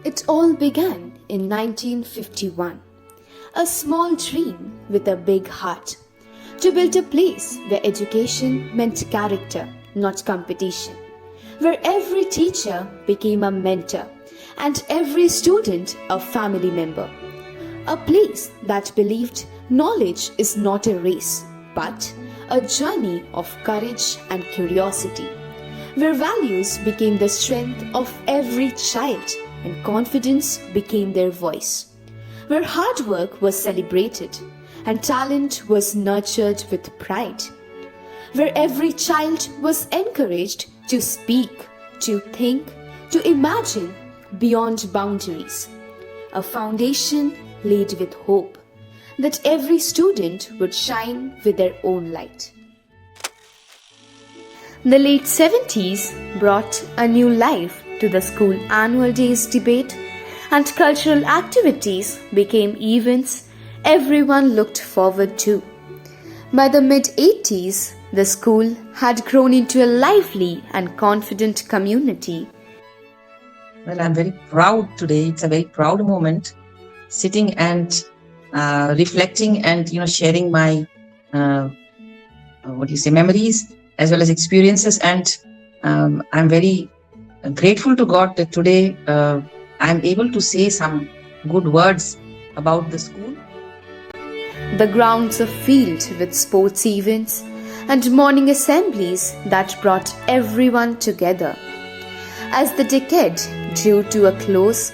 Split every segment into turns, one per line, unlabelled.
It all began in 1951. A small dream with a big heart. To build a place where education meant character, not competition. Where every teacher became a mentor and every student a family member. A place that believed knowledge is not a race, but a journey of courage and curiosity. Where values became the strength of every child and confidence became their voice. Where hard work was celebrated and talent was nurtured with pride. Where every child was encouraged to speak, to think, to imagine beyond boundaries. A foundation laid with hope that every student would shine with their own light. The late 70s brought a new life to the school annual days debate, and cultural activities became events everyone looked forward to. By the mid-80s, the school had grown into a lively and confident community.
Well, I'm very proud today. It's a very proud moment, sitting and reflecting and sharing my memories as well as experiences. And I'm very grateful to God that today I'm able to say some good words about the school.
The grounds are filled with sports events and morning assemblies that brought everyone together. As the decade drew to a close,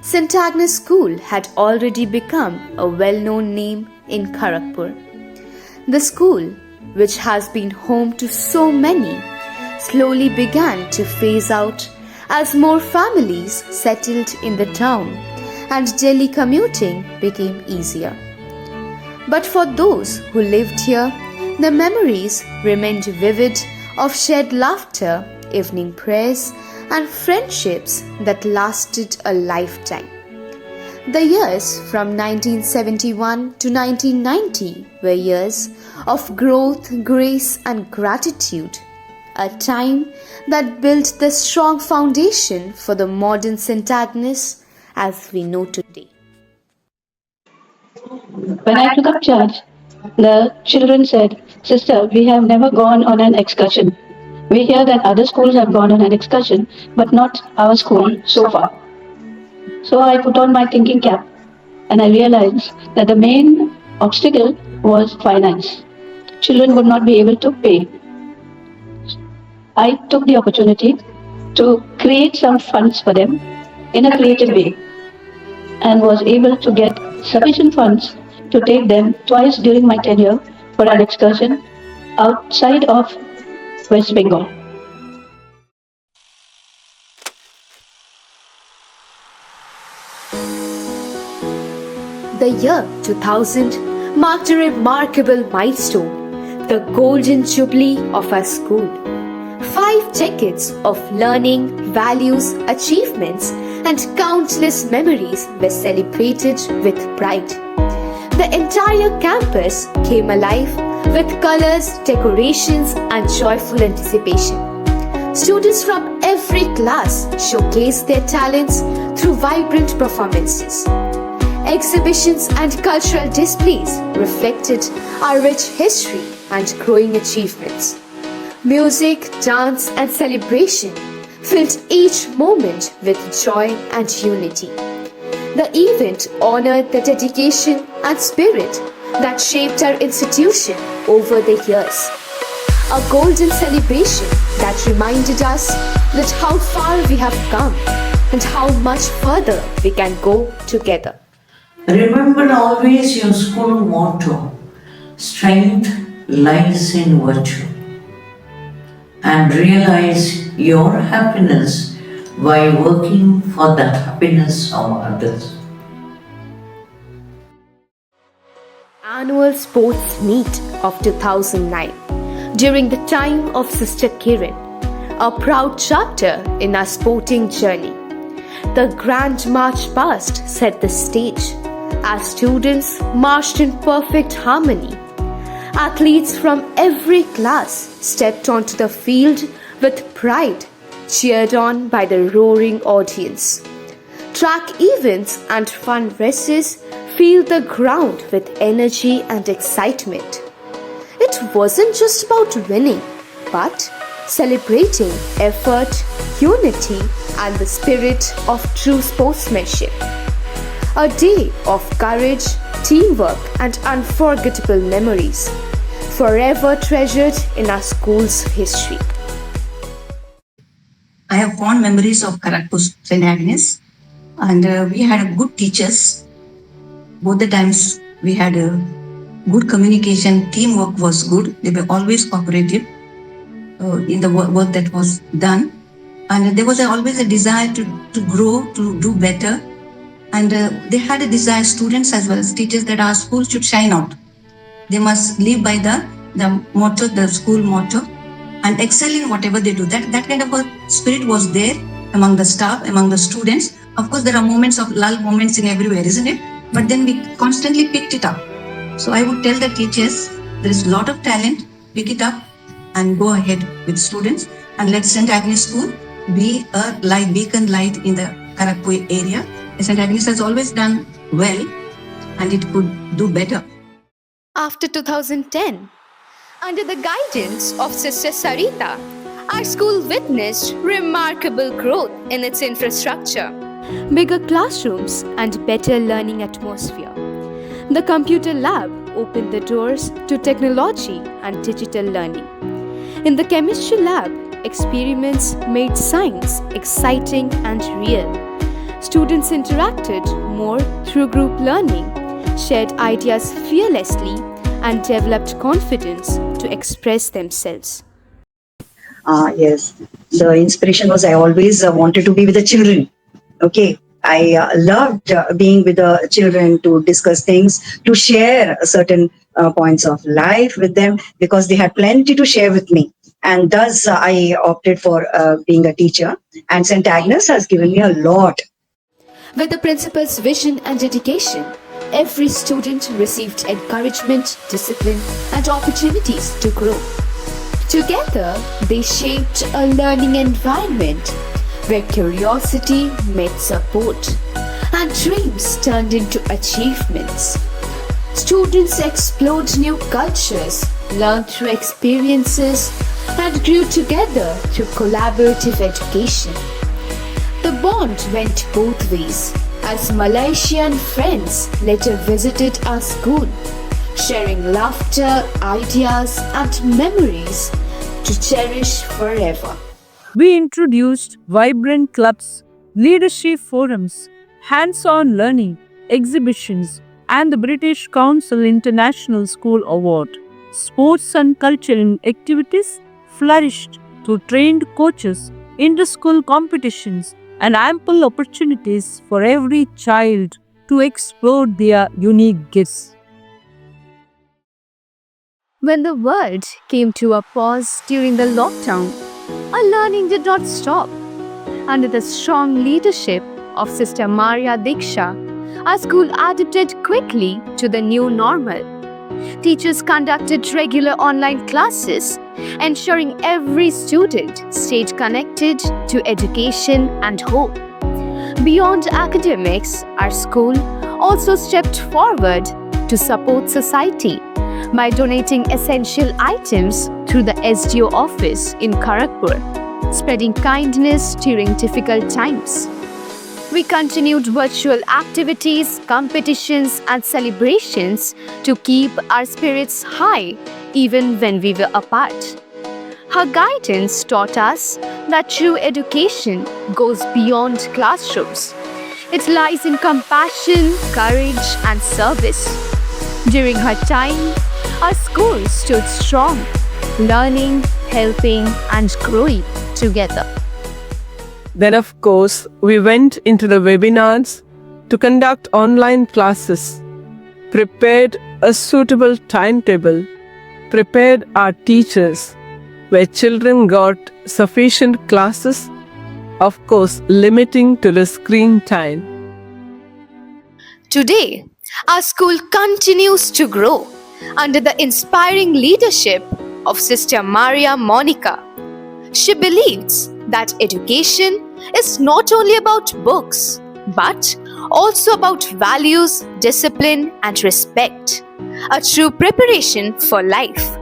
St. Agnes School had already become a well-known name in Kharagpur. The school, which has been home to so many, slowly began to phase out as more families settled in the town and daily commuting became easier. But for those who lived here, the memories remained vivid of shared laughter, evening prayers, and friendships that lasted a lifetime. The years from 1971 to 1990 were years of growth, grace, and gratitude, a time that built the strong foundation for the modern St. Agnes as we know today.
When I took up charge, the children said, "Sister, we have never gone on an excursion. We hear that other schools have gone on an excursion, but not our school so far." So I put on my thinking cap and I realized that the main obstacle was finance. Children would not be able to pay. I took the opportunity to create some funds for them in a creative way and was able to get sufficient funds to take them twice during my tenure for an excursion outside of West Bengal.
The year 2000 marked a remarkable milestone, the golden jubilee of our school. 5 decades of learning, values, achievements, and countless memories were celebrated with pride. The entire campus came alive with colors, decorations, and joyful anticipation. Students from every class showcased their talents through vibrant performances. Exhibitions and cultural displays reflected our rich history and growing achievements. Music, dance, and celebration filled each moment with joy and unity. The event honored the dedication and spirit that shaped our institution over the years. A golden celebration that reminded us that how far we have come and how much further we can go together.
Remember always your school motto, strength lies in virtue, and realize your happiness by working for the happiness of others.
Annual sports meet of 2009 during the time of Sister Kiran, a proud chapter in our sporting journey. The grand march past set the stage as students marched in perfect harmony. Athletes from every class stepped onto the field with pride, cheered on by the roaring audience. Track events and fun races fill the ground with energy and excitement. It wasn't just about winning, but celebrating effort, unity, and the spirit of true sportsmanship. A day of courage, teamwork, and unforgettable memories, forever treasured in our school's history.
I have fond memories of Kharagpur St. Agnes, and we had good teachers. Both the times we had a good communication, teamwork was good. They were always cooperative in the work that was done. And there was always a desire to grow, to do better. And they had a desire, students as well as teachers, that our school should shine out. They must live by the motto, the school motto, and excel in whatever they do. That kind of a spirit was there among the staff, among the students. Of course, there are moments of lull, moments in everywhere, isn't it? But then we constantly picked it up. So I would tell the teachers, there is a lot of talent, pick it up and go ahead with students, and let St. Agnes School be a light, beacon light in the Kharagpur area. St. Agnes has always done well, and it could do better.
After 2010, under the guidance of Sister Sarita, our school witnessed remarkable growth in its infrastructure. Bigger classrooms and better learning atmosphere. The computer lab opened the doors to technology and digital learning. In the chemistry lab, experiments made science exciting and real. Students interacted more through group learning, shared ideas fearlessly, and developed confidence to express themselves.
Yes, the inspiration was I always wanted to be with the children. Okay, I loved being with the children to discuss things, to share certain points of life with them, because they had plenty to share with me. And thus I opted for being a teacher. And St. Agnes has given me a lot.
With the principal's vision and dedication, every student received encouragement, discipline, and opportunities to grow. Together, they shaped a learning environment where curiosity met support and dreams turned into achievements. Students explored new cultures, learned through experiences, and grew together through collaborative education. The bond went both ways, as Malaysian friends later visited our school, sharing laughter, ideas, and memories to cherish forever.
We introduced vibrant clubs, leadership forums, hands-on learning, exhibitions, and the British Council International School Award. Sports and cultural activities flourished through trained coaches, inter-school competitions, and ample opportunities for every child to explore their unique gifts.
When the world came to a pause during the lockdown, our learning did not stop. Under the strong leadership of Sister Maria Diksha, our school adapted quickly to the new normal. Teachers conducted regular online classes, ensuring every student stayed connected to education and hope. Beyond academics, our school also stepped forward to support society by donating essential items through the SDO office in Kharagpur, spreading kindness during difficult times. We continued virtual activities, competitions, and celebrations to keep our spirits high even when we were apart. Her guidance taught us that true education goes beyond classrooms. It lies in compassion, courage, and service. During her time, our school stood strong, learning, helping, and growing together.
Then, of course, we went into the webinars to conduct online classes, prepared a suitable timetable, prepared our teachers, where children got sufficient classes, of course, limiting to the screen time.
Today, our school continues to grow under the inspiring leadership of Sister Maria Monica. She believes that education is not only about books, but also about values, discipline, and respect. A true preparation for life.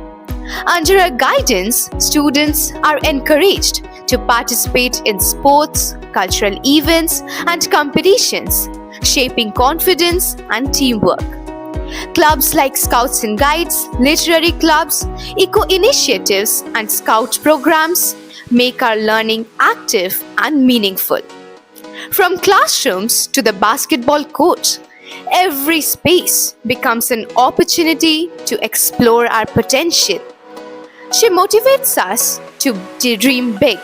Under her guidance, students are encouraged to participate in sports, cultural events, and competitions, shaping confidence and teamwork. Clubs like Scouts and Guides, literary clubs, eco initiatives, and scout programs make our learning active and meaningful. From classrooms to the basketball court, every space becomes an opportunity to explore our potential. She motivates us to dream big,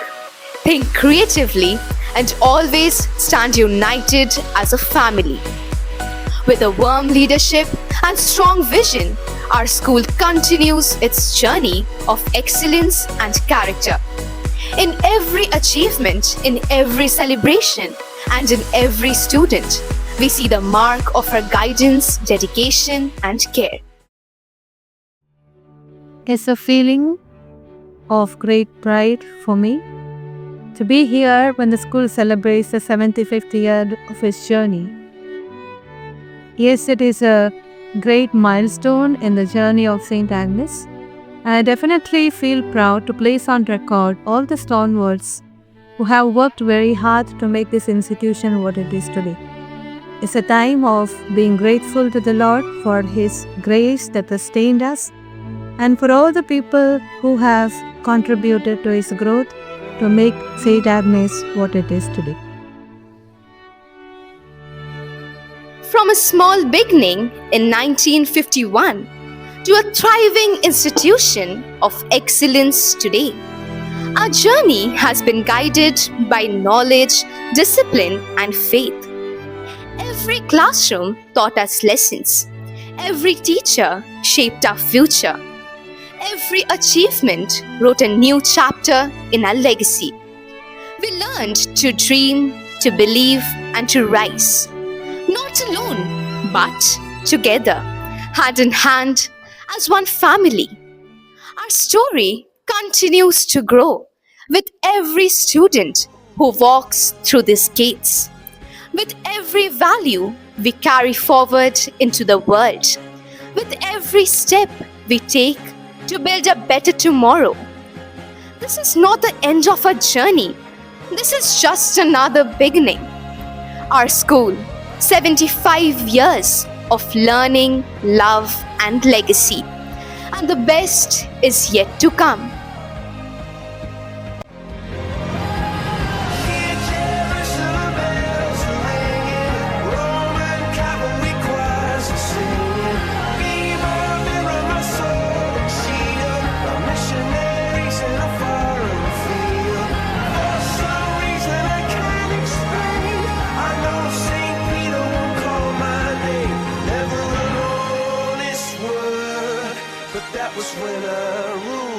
think creatively, and always stand united as a family. With a warm leadership and strong vision, our school continues its journey of excellence and character. In every achievement, in every celebration, and in every student, we see the mark of her guidance, dedication, and care.
It's a feeling of great pride for me to be here when the school celebrates the 75th year of its journey. Yes, it is a great milestone in the journey of St. Agnes. I definitely feel proud to place on record all the stalwarts who have worked very hard to make this institution what it is today. It's a time of being grateful to the Lord for His grace that sustained us and for all the people who have contributed to His growth to make St. Agnes what it is today.
From a small beginning in 1951 to a thriving institution of excellence today, our journey has been guided by knowledge, discipline, and faith. Every classroom taught us lessons. Every teacher shaped our future. Every achievement wrote a new chapter in our legacy. We learned to dream, to believe, and to rise. Not alone, but together, hand in hand, as one family. Our story continues to grow with every student who walks through these gates, with every value we carry forward into the world, with every step we take to build a better tomorrow. This is not the end of our journey. This is just another beginning. Our school, 75 years of learning, love, and legacy. And the best is yet to come.
That was when I ruled.